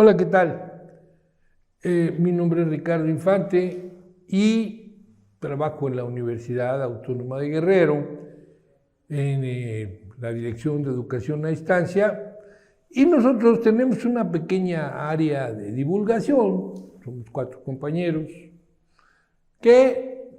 Hola, ¿qué tal? Mi nombre es Ricardo Infante y trabajo en la Universidad Autónoma de Guerrero en la Dirección de Educación a Distancia y nosotros tenemos una pequeña área de divulgación, somos 4 compañeros, que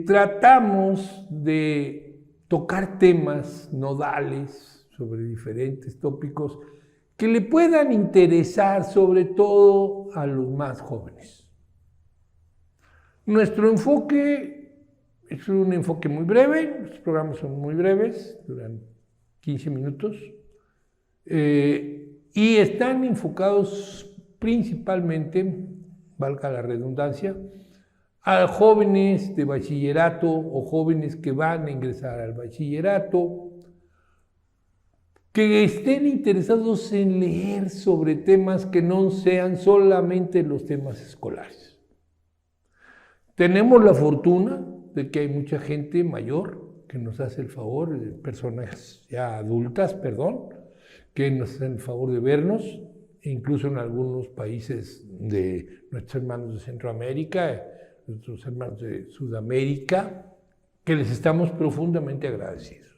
tratamos de tocar temas nodales sobre diferentes tópicos que le puedan interesar sobre todo a los más jóvenes. Nuestro enfoque es un enfoque muy breve, los programas son muy breves, duran 15 minutos, y están enfocados principalmente, valga la redundancia, a jóvenes de bachillerato o jóvenes que van a ingresar al bachillerato, que estén interesados en leer sobre temas que no sean solamente los temas escolares. Tenemos la fortuna de que hay mucha gente mayor que nos hace el favor, personas ya adultas, que nos hacen el favor de vernos, incluso en algunos países de nuestros hermanos de Centroamérica, nuestros hermanos de Sudamérica, que les estamos profundamente agradecidos.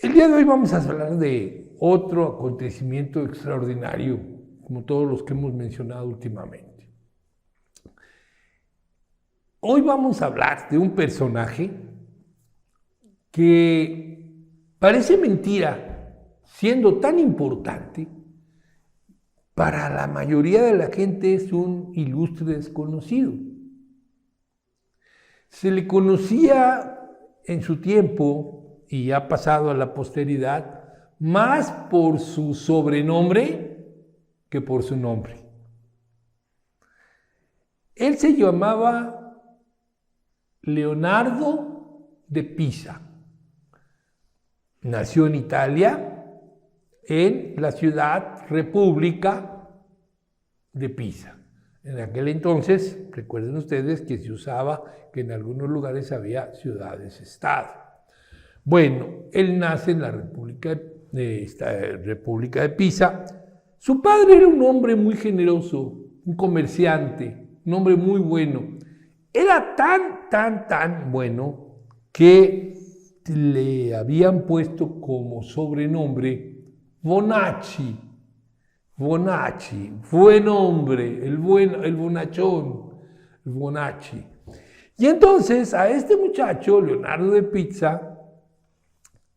El día de hoy vamos a hablar de otro acontecimiento extraordinario, como todos los que hemos mencionado últimamente. Hoy vamos a hablar de un personaje que parece mentira, siendo tan importante, para la mayoría de la gente es un ilustre desconocido. Se le conocía en su tiempo, y ha pasado a la posteridad, más por su sobrenombre que por su nombre. Él se llamaba Leonardo de Pisa. Nació en Italia, en la ciudad República de Pisa. En aquel entonces, recuerden ustedes que se usaba que en algunos lugares había ciudades-estado. Bueno, él nace en la República de Pisa. Su padre era un hombre muy generoso, un comerciante, un hombre muy bueno. Era tan bueno que le habían puesto como sobrenombre Bonacci. Bonacci, buen hombre, el bonachón, el Bonacci. Y entonces a este muchacho, Leonardo de Pisa,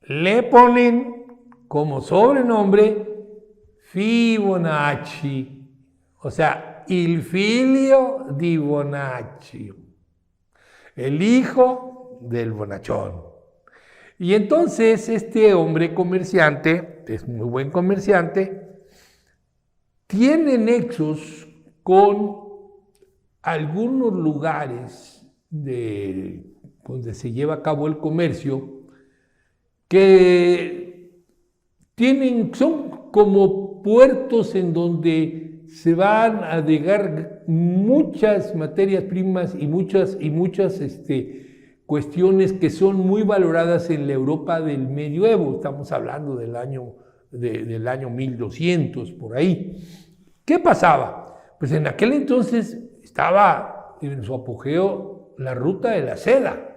le ponen como sobrenombre Fibonacci, o sea, il figlio di Bonacci, el hijo del bonachón. Y entonces este hombre comerciante, es muy buen comerciante, tiene nexos con algunos lugares donde se lleva a cabo el comercio, que son como puertos en donde se van a llegar muchas materias primas y muchas cuestiones que son muy valoradas en la Europa del medioevo. Estamos hablando del año 1200, por ahí. ¿Qué pasaba? Pues en aquel entonces estaba en su apogeo la ruta de la seda.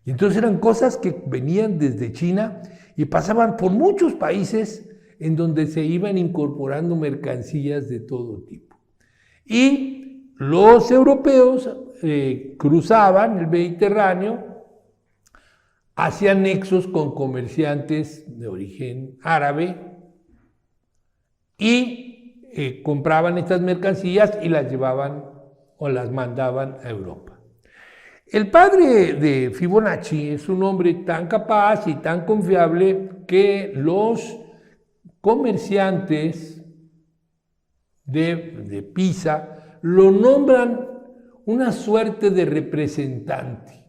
Y entonces eran cosas que venían desde China y pasaban por muchos países en donde se iban incorporando mercancías de todo tipo. Y los europeos cruzaban el Mediterráneo, hacían nexos con comerciantes de origen árabe y compraban estas mercancías y las llevaban o las mandaban a Europa. El padre de Fibonacci es un hombre tan capaz y tan confiable que los comerciantes de Pisa lo nombran una suerte de representante.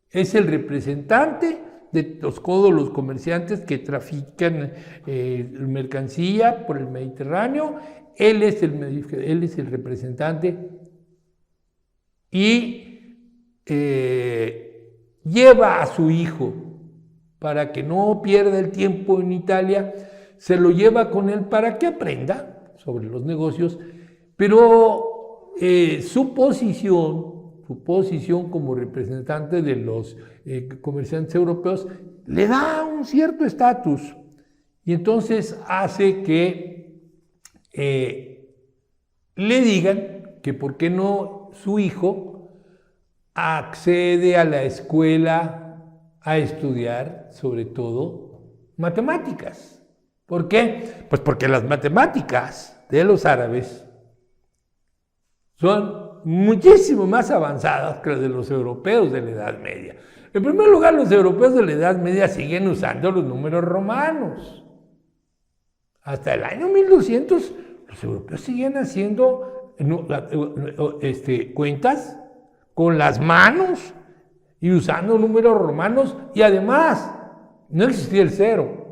Es el representante de todos los comerciantes que trafican mercancía por el Mediterráneo. Él es el representante y lleva a su hijo para que no pierda el tiempo en Italia, se lo lleva con él para que aprenda sobre los negocios, pero su posición como representante de los comerciantes europeos le da un cierto estatus y entonces hace que le digan que por qué no su hijo accede a la escuela a estudiar sobre todo matemáticas. ¿Por qué? Pues porque las matemáticas de los árabes son muchísimo más avanzadas que las de los europeos de la Edad Media. En primer lugar, los europeos de la Edad Media siguen usando los números romanos. Hasta el año 1200, los europeos siguen haciendo cuentas con las manos y usando números romanos, y además no existía el cero.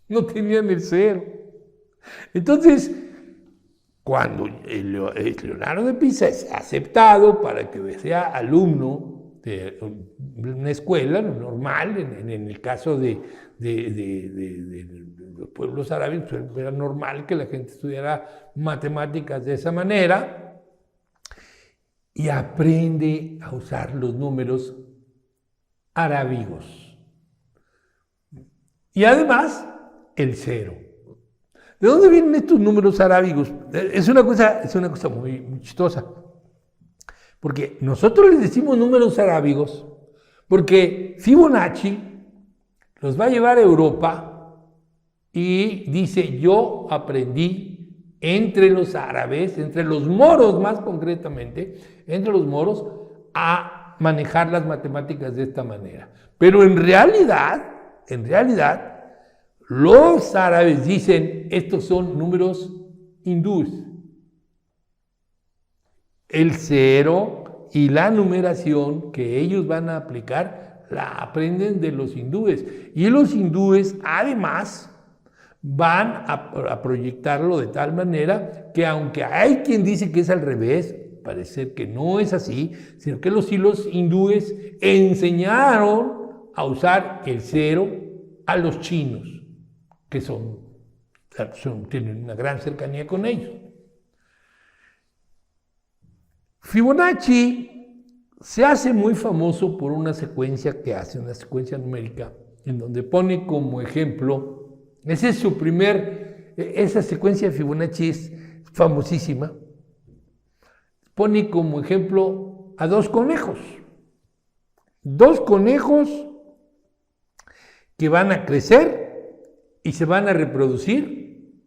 No tenían el cero. Entonces, cuando Leonardo de Pisa es aceptado para que sea alumno de una escuela normal, en el caso de los pueblos árabes, pues era normal que la gente estudiara matemáticas de esa manera, y aprende a usar los números arábigos. Y además, el cero. ¿De dónde vienen estos números arábigos? Es una cosa muy chistosa. Porque nosotros les decimos números arábigos porque Fibonacci los va a llevar a Europa y dice: yo aprendí entre los árabes, entre los moros más concretamente, entre los moros, a manejar las matemáticas de esta manera. Pero en realidad, los árabes dicen: estos son números hindúes. El cero y la numeración que ellos van a aplicar la aprenden de los hindúes. Y los hindúes, además, van a proyectarlo de tal manera que, aunque hay quien dice que es al revés, parece ser que no es así, sino que los hindúes enseñaron a usar el cero a los chinos, que tienen una gran cercanía con ellos. Fibonacci se hace muy famoso por una secuencia que hace, una secuencia numérica, en donde pone como ejemplo, esa secuencia de Fibonacci es famosísima, pone como ejemplo a dos conejos que van a crecer y se van a reproducir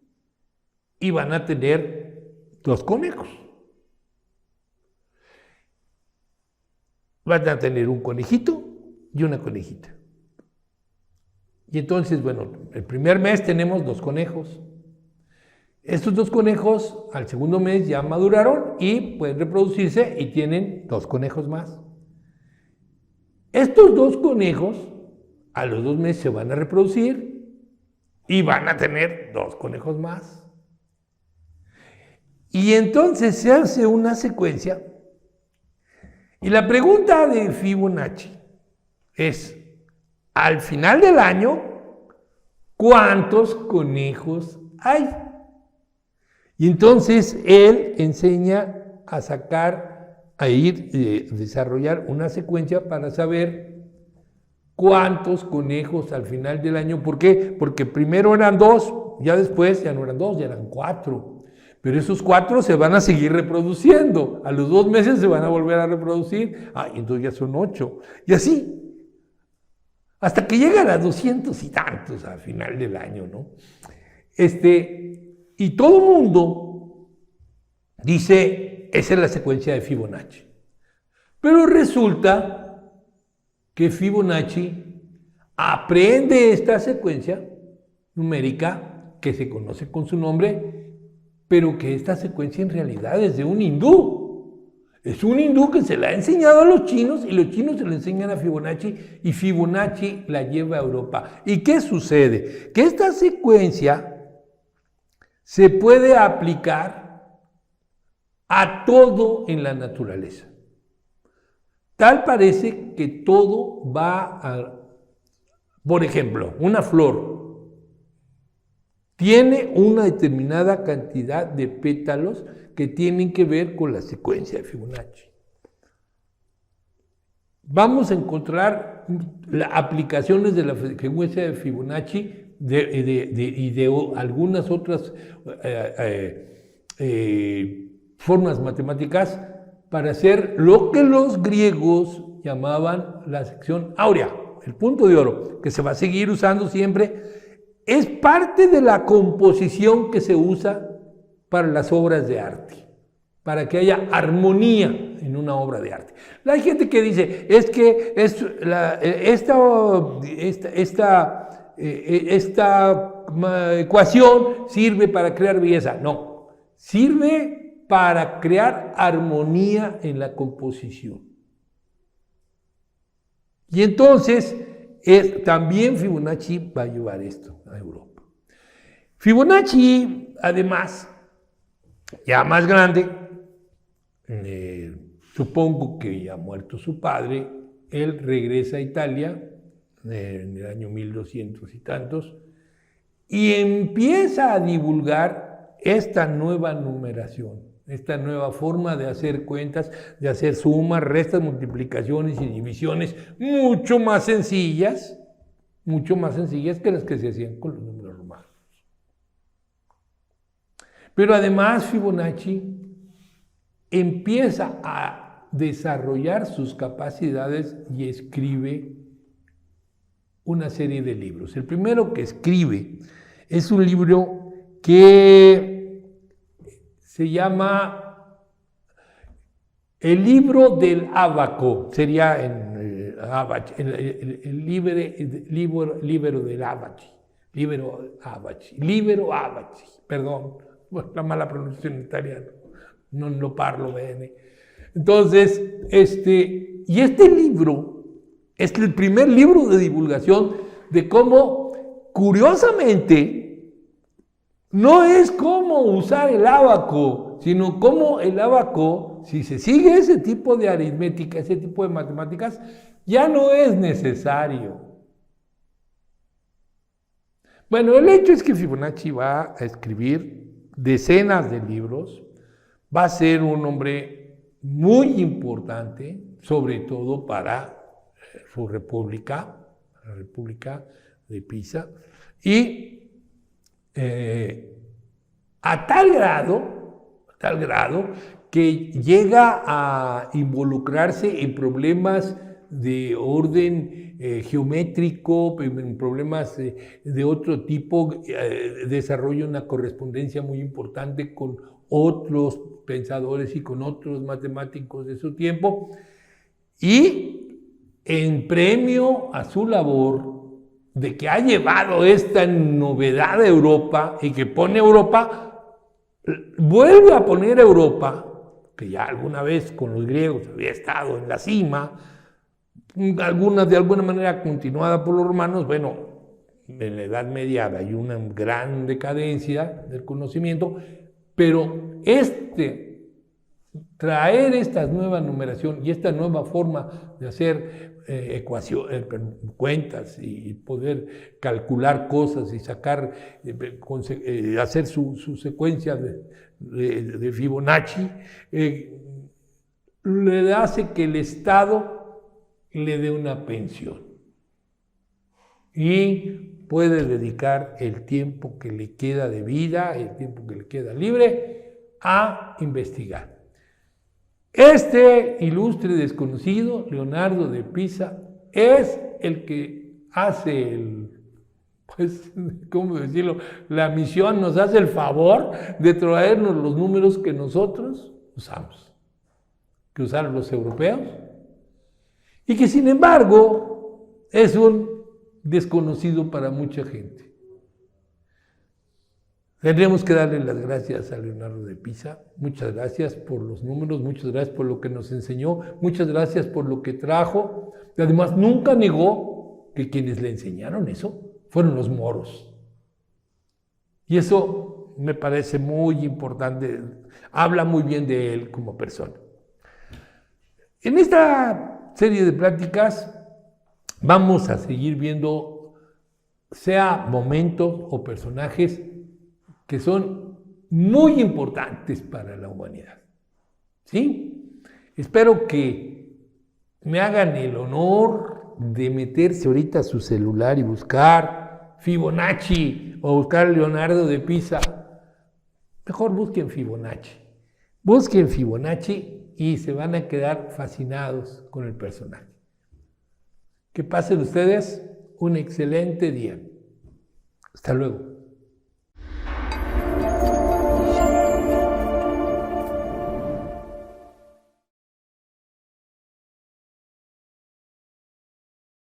y van a tener dos conejos. Van a tener un conejito y una conejita. Y entonces, bueno, el primer mes tenemos dos conejos. Estos dos conejos al segundo mes ya maduraron y pueden reproducirse y tienen dos conejos más. Estos dos conejos a los 2 meses se van a reproducir y van a tener dos conejos más. Y entonces se hace una secuencia. Y la pregunta de Fibonacci es: al final del año, ¿cuántos conejos hay? Y entonces él enseña a desarrollar una secuencia para saber cuántos conejos al final del año. ¿Por qué? Porque primero eran 2, ya después ya no eran 2, ya eran 4. Pero esos 4 se van a seguir reproduciendo. A los 2 meses se van a volver a reproducir. Y entonces ya son 8. Y así. Hasta que llegan a 200 y tantos al final del año, ¿no? Y todo el mundo dice: esa es la secuencia de Fibonacci. Pero resulta que Fibonacci aprende esta secuencia numérica que se conoce con su nombre, pero que esta secuencia en realidad es de un hindú. Es un hindú que se la ha enseñado a los chinos y los chinos se la enseñan a Fibonacci y Fibonacci la lleva a Europa. ¿Y qué sucede? Que esta secuencia se puede aplicar a todo en la naturaleza. Tal parece que todo va a... Por ejemplo, una flor tiene una determinada cantidad de pétalos que tienen que ver con la secuencia de Fibonacci. Vamos a encontrar aplicaciones de la secuencia de Fibonacci y de algunas otras formas matemáticas para hacer lo que los griegos llamaban la sección áurea, el punto de oro, que se va a seguir usando siempre. Es parte de la composición que se usa para las obras de arte, para que haya armonía en una obra de arte. Hay gente que dice, es que esta ecuación sirve para crear belleza. No, sirve para crear armonía en la composición. Y entonces, también Fibonacci va a llevar esto a Europa. Fibonacci, además, ya más grande, supongo que ya muerto su padre, él regresa a Italia en el año 1200 y tantos y empieza a divulgar esta nueva numeración, esta nueva forma de hacer cuentas, de hacer sumas, restas, multiplicaciones y divisiones mucho más sencillas que las que se hacían con los números romanos. Pero además Fibonacci empieza a desarrollar sus capacidades y escribe una serie de libros. El primero que escribe es un libro que se llama El libro del ábaco, sería el libro del abaci, libero abaci, perdón, la mala pronunciación en italiano, no lo parlo bene. Entonces, este libro es el primer libro de divulgación de cómo, curiosamente, no es cómo usar el ábaco, sino cómo el ábaco, si se sigue ese tipo de aritmética, ese tipo de matemáticas, ya no es necesario. Bueno, el hecho es que Fibonacci va a escribir decenas de libros, va a ser un hombre muy importante, sobre todo para su república, la República de Pisa, y a tal grado que llega a involucrarse en problemas de orden geométrico, en problemas de otro tipo, desarrolla una correspondencia muy importante con otros pensadores y con otros matemáticos de su tiempo, y en premio a su labor de que ha llevado esta novedad a Europa y que pone a Europa, vuelve a poner a Europa, que ya alguna vez con los griegos había estado en la cima, de alguna manera continuada por los romanos. Bueno, en la Edad Media hay una gran decadencia del conocimiento, pero traer esta nueva numeración y esta nueva forma de hacer cuentas y poder calcular cosas y sacar, hacer su secuencia de Fibonacci, le hace que el Estado le dé una pensión y puede dedicar el tiempo que le queda de vida, el tiempo que le queda libre, a investigar. Este ilustre desconocido, Leonardo de Pisa, es el que hace ¿cómo decirlo? La misión, nos hace el favor de traernos los números que nosotros usamos, que usaron los europeos, y que sin embargo es un desconocido para mucha gente. Tendríamos que darle las gracias a Leonardo de Pisa. Muchas gracias por los números, muchas gracias por lo que nos enseñó, muchas gracias por lo que trajo. Y además nunca negó que quienes le enseñaron eso fueron los moros. Y eso me parece muy importante, habla muy bien de él como persona. En esta serie de pláticas vamos a seguir viendo, sea momentos o personajes que son muy importantes para la humanidad. ¿Sí? Espero que me hagan el honor de meterse ahorita a su celular y buscar Fibonacci o buscar Leonardo de Pisa. Mejor busquen Fibonacci. Busquen Fibonacci y se van a quedar fascinados con el personaje. Que pasen ustedes un excelente día. Hasta luego.